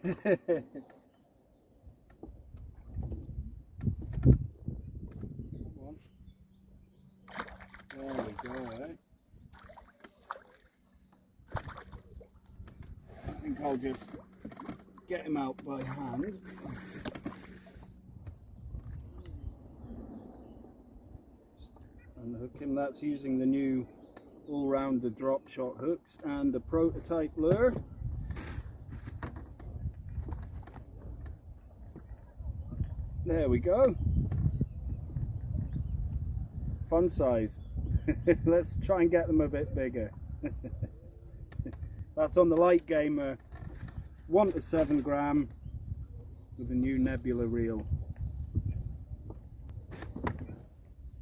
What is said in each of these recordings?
on. There we go, eh? I think I'll just get him out by hand. And hook him. That's using the new all-rounder drop shot hooks and a prototype lure. There we go. Fun size. Let's try and get them a bit bigger. That's on the light gamer 1 to 7 gram with a new Nebula reel.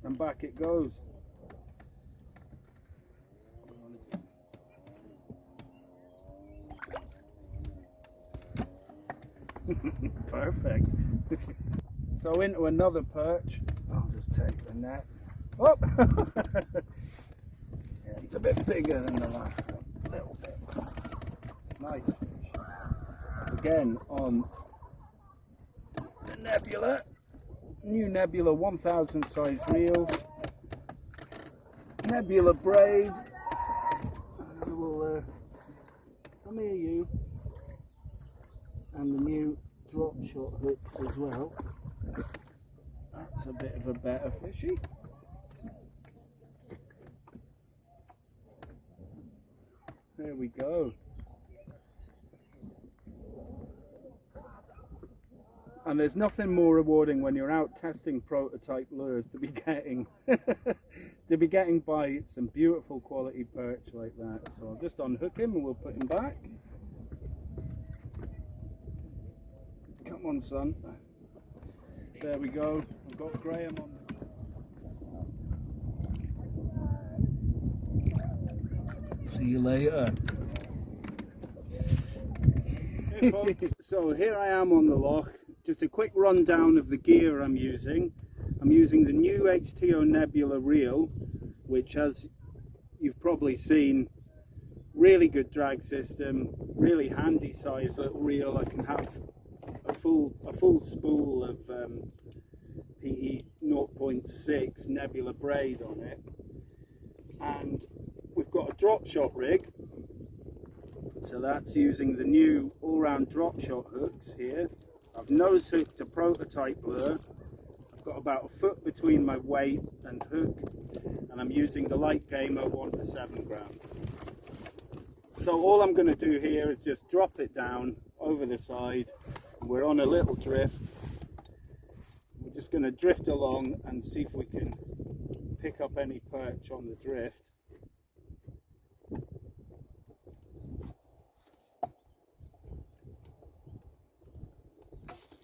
And back it goes. Perfect. So into another perch. I'll just take the net. Oh! Yeah, he's a bit bigger than the last one. A little bit. Nice fish. Again on the Nebula. New Nebula 1000 size reel. Nebula braid. I will come here, you. And the new drop shot hooks as well. That's a bit of a better fishy. There we go. And there's nothing more rewarding when you're out testing prototype lures to be getting bites and beautiful quality perch like that. So I'll just unhook him and we'll put him back. Come on, son. There we go. I've got Graham on. See you later. Hey folks, so here I am on the loch. Just a quick rundown of the gear I'm using. I'm using the new HTO Nebula reel, which, as you've probably seen, really good drag system, really handy size little reel. I can have a full spool of PE 0.6 Nebula braid on it, and we've got a drop shot rig, so that's using the new all-round drop shot hooks here. I've nose hooked a prototype lure. I've got about a foot between my weight and hook, and I'm using the light gamer 1 to 7 gram. So all I'm going to do here is just drop it down over the side. We're on a little drift. We're just going to drift along and see if we can pick up any perch on the drift.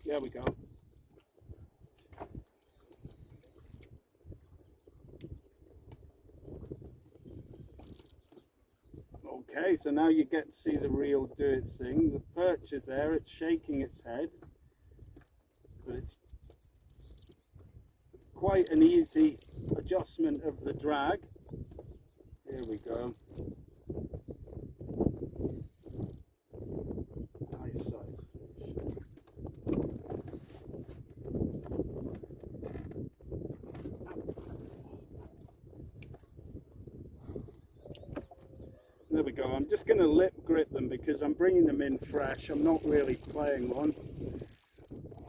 There we go. Okay, so now you get to see the reel do its thing. The perch is there, it's shaking its head, but it's quite an easy adjustment of the drag. Here we go. Nice size fish. There we go. I'm just going to lip grip them because I'm bringing them in fresh. I'm not really playing one.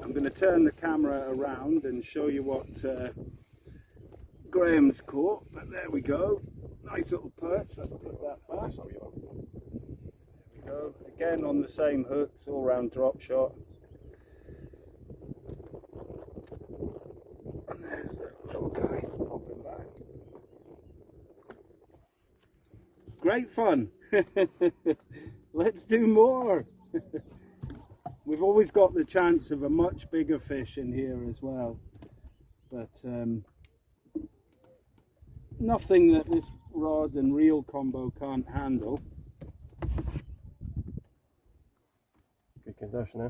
I'm going to turn the camera around and show you what Graham's caught. But there we go. Nice little perch. Let's put that back. There we go. Again on the same hooks, all round drop shot. And there's the little guy popping back. Great fun. Let's do more. We've always got the chance of a much bigger fish in here as well, but nothing that this rod and reel combo can't handle. Good condition, eh?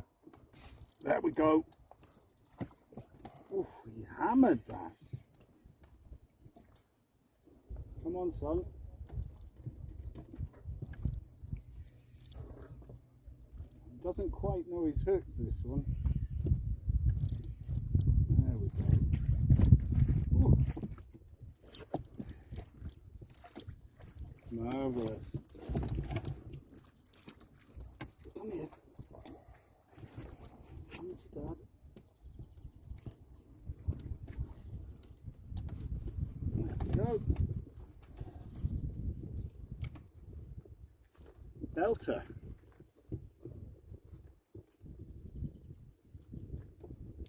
There we go. Oof, he hammered that. Come on, son. Doesn't quite know he's hooked, this one. There we go. Ooh. Marvellous. Come here. Come to Dad. There we go. Belter.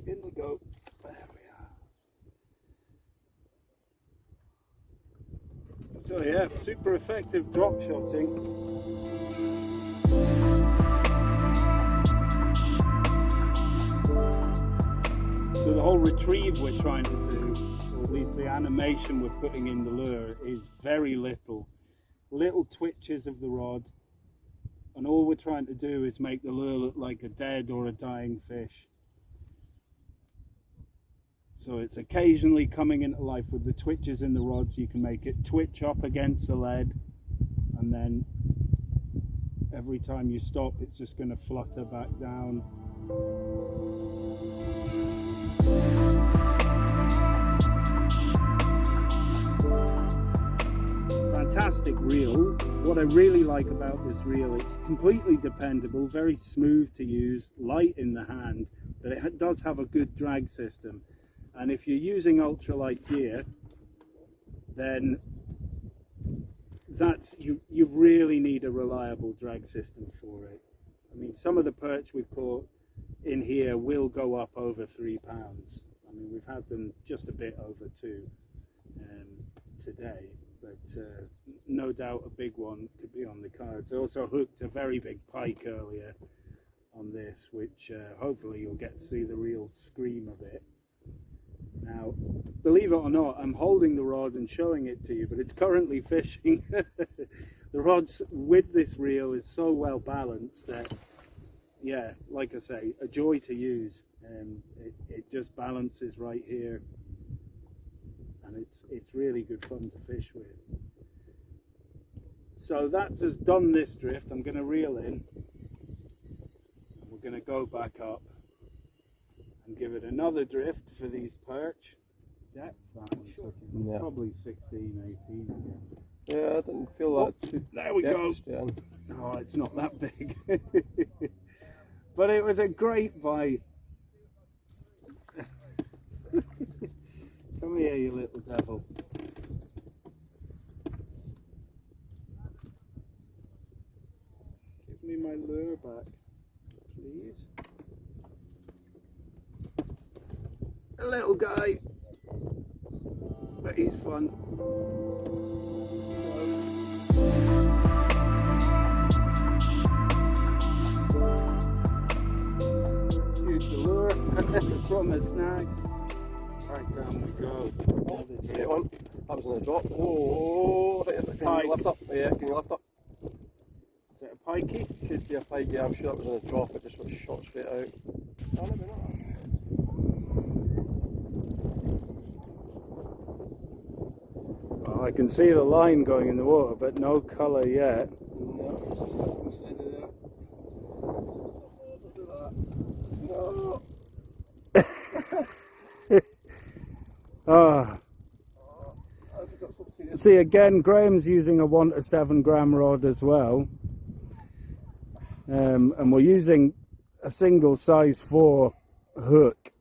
In we go. There we are. So yeah, super effective drop shotting. So the whole retrieve we're trying to do, or at least the animation we're putting in the lure, is very little twitches of the rod, and all we're trying to do is make the lure look like a dead or a dying fish. So it's occasionally coming into life with the twitches in the rods. You can make it twitch up against the lead, and then every time you stop it's just going to flutter back down. Fantastic reel. What I really like about this reel, it's completely dependable, very smooth to use, light in the hand, but it does have a good drag system. And if you're using ultralight gear, then you really need a reliable drag system for it. I mean, some of the perch we've caught in here will go up over 3 pounds. I mean, we've had them just a bit over 2 today, but no doubt a big one could be on the cards. I also hooked a very big pike earlier on this, which hopefully you'll get to see the reel scream a bit. Now, believe it or not, I'm holding the rod and showing it to you, but it's currently fishing. The rods with this reel is so well balanced that, yeah, like I say, a joy to use. It just balances right here, and it's really good fun to fish with. So that's us done this drift. I'm going to reel in, and we're going to go back up and give it another drift for these perch. Depth, that one took him. It's probably 16, 18 again. Yeah, I didn't feel that too. There we go. No, it's not that big. But it was a great bite. Come here, you little devil. Give me my lure back, please. A little guy, but he's fun. Let's use the lure from the snag. Right, down we go. Get one. That was on the drop. Oh, Can you lift up? Yeah, can you lift up? Is it a pikey? Could be a pike, yeah, I'm sure that was on the drop, it just was shot straight out. Oh, maybe not. Well, I can see the line going in the water, but no colour yet. No, it's just stuck inside of there. Look at that. No! Ah. Has it got some serious... See, again, Graham's using a 1 to 7 gram rod as well. And we're using a single size 4 hook,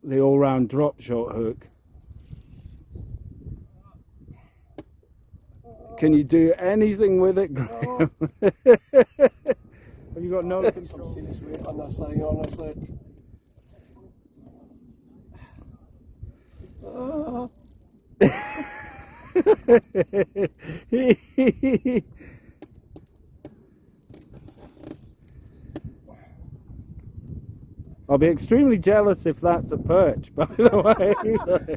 the all-round drop shot hook. Can you do anything with it, Graham? Have you got no control? Some serious weight on this thing, honestly. I'll be extremely jealous if that's a perch, by the way.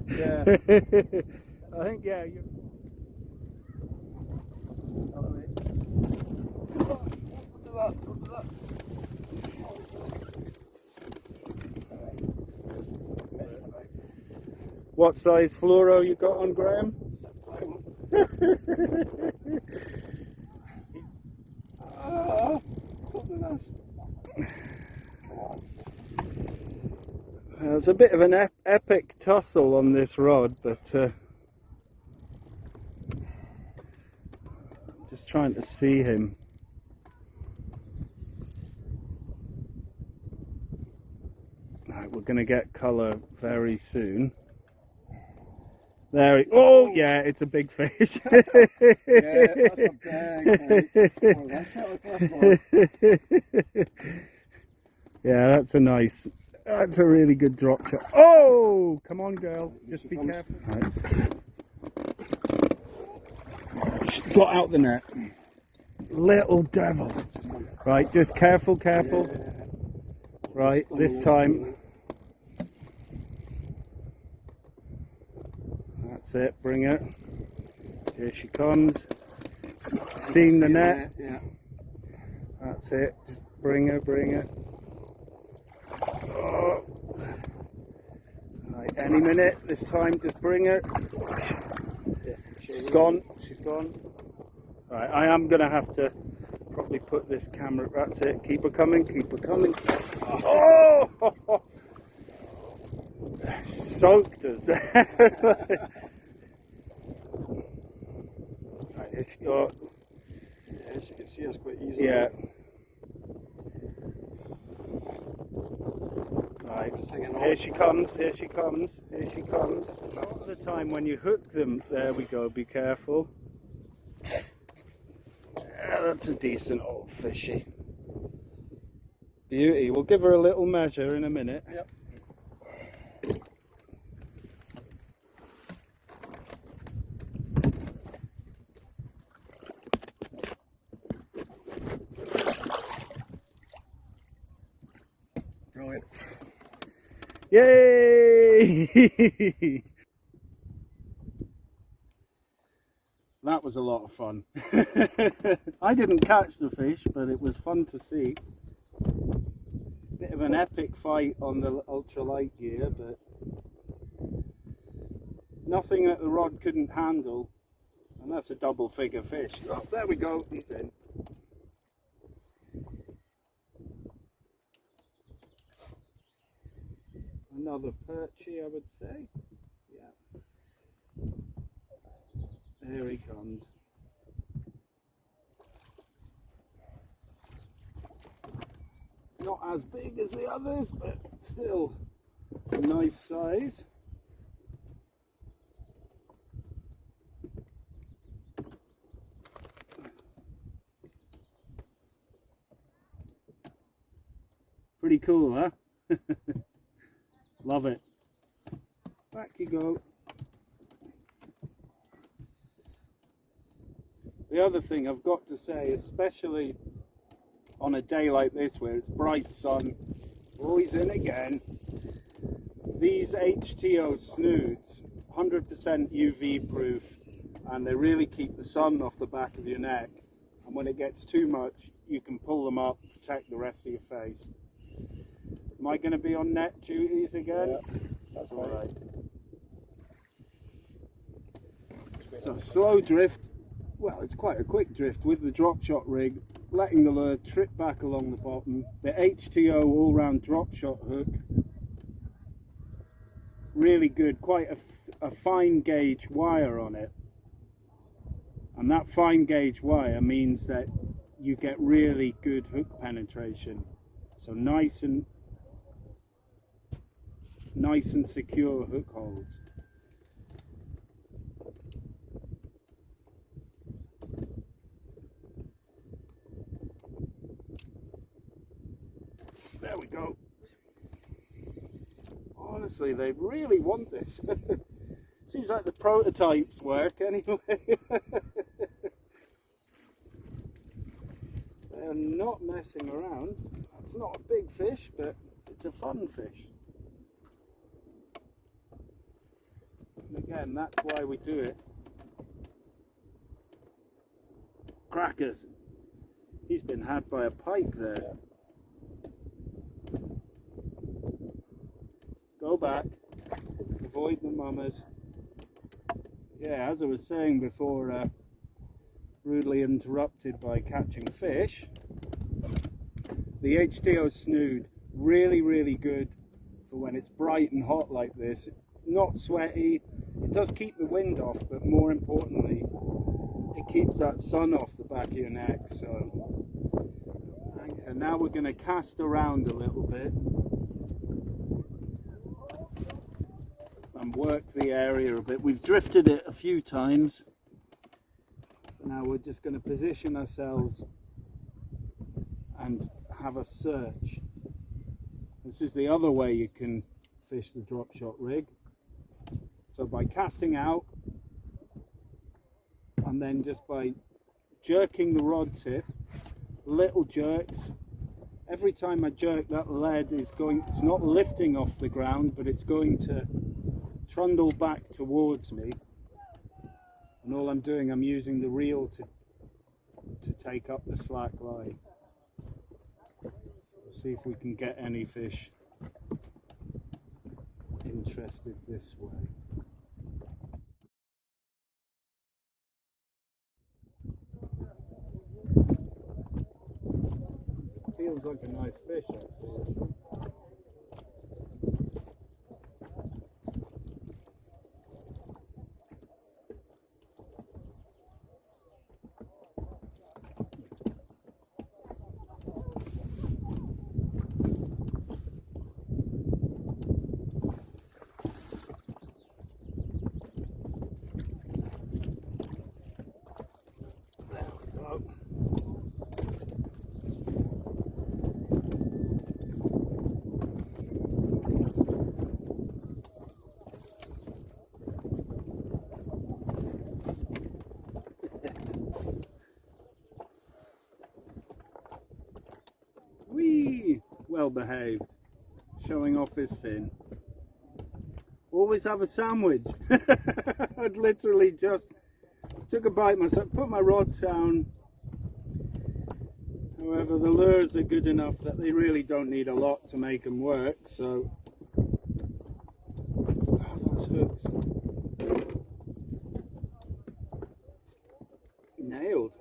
Yeah. I think, yeah. What size fluoro you got on, Graham? There's a bit of an epic tussle on this rod, but just trying to see him. Right, we're going to get colour very soon. There he, oh yeah, it's a big fish. Yeah, that's a big fish. Oh, that's not the first one. Yeah, that's a nice, that's a really good drop shot. Oh, come on girl, just be careful. Right. Got out the net. Little devil. Right, just careful, careful. Right, this time. That's it, bring her. Here she comes. Seen the net. Yeah. That's it, just bring her, bring her. Oh. Right, any minute this time, just bring her. She's gone, she's gone. Right, I am going to have to probably put this camera, that's it, keep her coming, keep her coming. Oh! Soaked us. Right, here she goes. Yeah, she can see us quite easily. Yeah. Right, here she comes, here she comes, here she comes. A lot of the time when you hook them, there we go, be careful. Yeah, that's a decent old fishy. Beauty, we'll give her a little measure in a minute. Yep. Brilliant. Yay! That was a lot of fun. I didn't catch the fish, but it was fun to see. Bit of an epic fight on the ultralight gear, but nothing that the rod couldn't handle. And that's a double figure fish. Oh, there we go, he's in. Another perchy, I would say. Yeah. There he comes. Not as big as the others, but still a nice size. Pretty cool, huh? Love it. Back you go. The other thing I've got to say, especially on a day like this where it's bright sun, oh, he's in again. These HTO snoods, 100% UV proof, and they really keep the sun off the back of your neck. And when it gets too much, you can pull them up, protect the rest of your face. Am I going to be on net duties again? Yeah, that's all right. So slow drift. Well, it's quite a quick drift with the drop shot rig, letting the lure trip back along the bottom. The HTO all-round drop shot hook, really good, quite a fine gauge wire on it. And that fine gauge wire means that you get really good hook penetration. So nice and secure hook holds. There we go. Honestly, they really want this. Seems like the prototypes work anyway. They're not messing around. It's not a big fish, but it's a fun fish. And again, that's why we do it. Crackers. He's been had by a pike there. Go back, avoid the mummers. Yeah, as I was saying before, rudely interrupted by catching fish, The HTO snood, really good for when it's bright and hot like this. Not sweaty, it does keep the wind off, but more importantly, it keeps that sun off the back of your neck. So anchor. Now we're going to cast around a little bit and work the area a bit. We've drifted it a few times. Now we're just going to position ourselves and have a search. This is the other way you can fish the drop shot rig. So by casting out and then just by jerking the rod tip, little jerks. Every time I jerk, that lead is going, it's not lifting off the ground, but it's going to trundle back towards me. And all I'm doing, I'm using the reel to take up the slack line. See if we can get any fish interested this way. Feels like a nice fish actually. Whee! Well behaved, showing off his fin. Always have a sandwich. I'd literally just took a bite myself, put my rod down. However, the lures are good enough that they really don't need a lot to make them work. So, oh, those hooks. Nailed.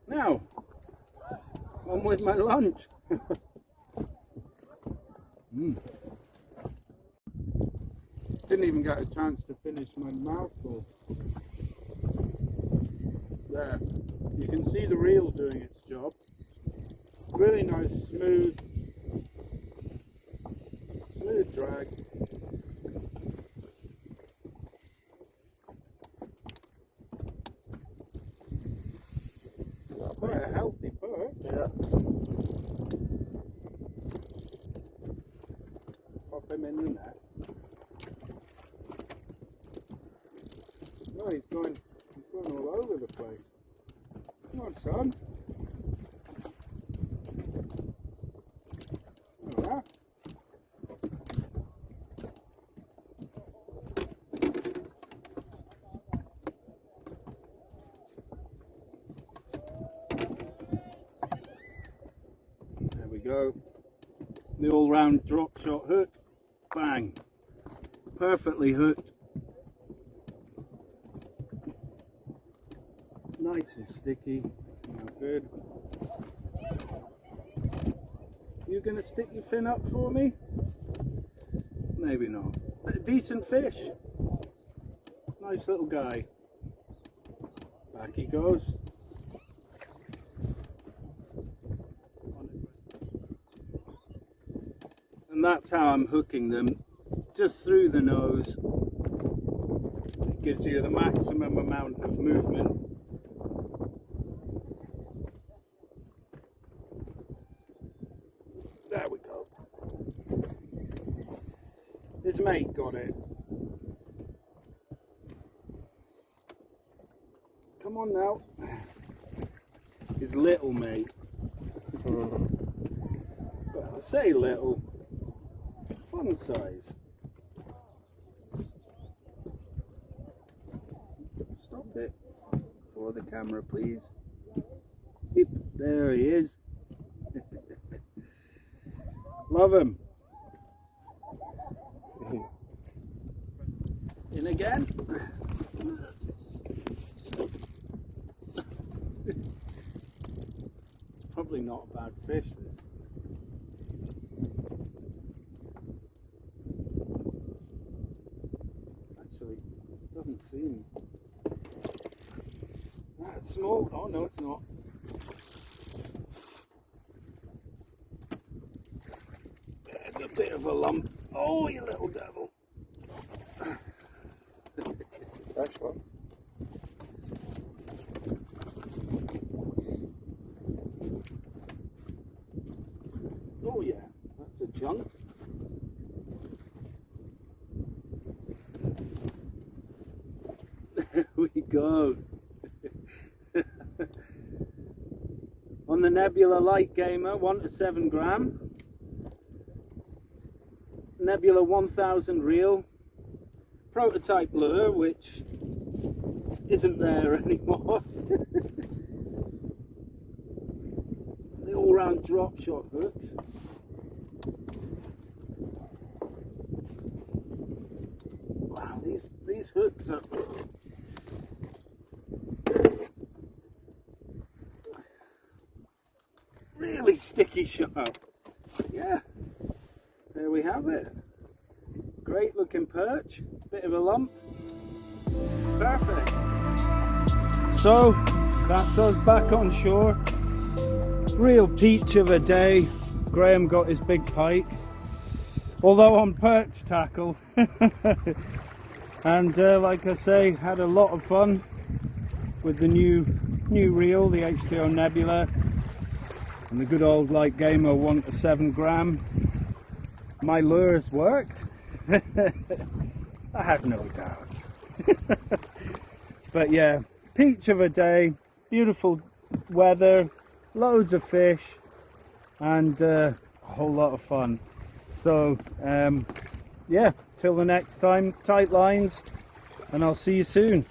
Now, on with my lunch. Didn't even get a chance to finish my mouthful. There, you can see the reel doing its job. Really nice, smooth drag. Quite a healthy perch. Yeah. Pop him in the net. No, he's going all over the place. Come on, son. Like that. There we go. The all-round drop shot hook. Bang. Perfectly hooked. Nice and sticky. Good. You gonna stick your fin up for me? Maybe not. But a decent fish. Nice little guy. Back he goes. And that's how I'm hooking them. Just through the nose. It gives you the maximum amount of movement. There we go. His mate got it. Come on now. His little mate. But I say little. Fun size. Stop it for the camera, please. Yep, there he is. Love them. In again. It's probably not a bad fish, this. Actually, doesn't seem that small. Oh no, it's not. There's a bit of a lump. Oh, you little devil. Fresh one. Oh yeah, that's a chunk. There we go. On the Nebula Light Gamer, 1 to 7 gram. Nebula 1000 reel. Prototype lure, which isn't there anymore. The all-round drop shot hooks. Wow, these hooks are really sticky sharp. Yeah, there we have it. Great looking perch, bit of a lump. Perfect. So that's us back on shore. Real peach of a day. Graham got his big pike, although on perch tackle. And like I say, had a lot of fun with the new reel, the H2O Nebula, and the good old Light Gamer 1 to 7 gram. My lures worked. I had no doubts. But yeah, peach of a day, beautiful weather, loads of fish, and a whole lot of fun. So yeah, till the next time, tight lines, and I'll see you soon.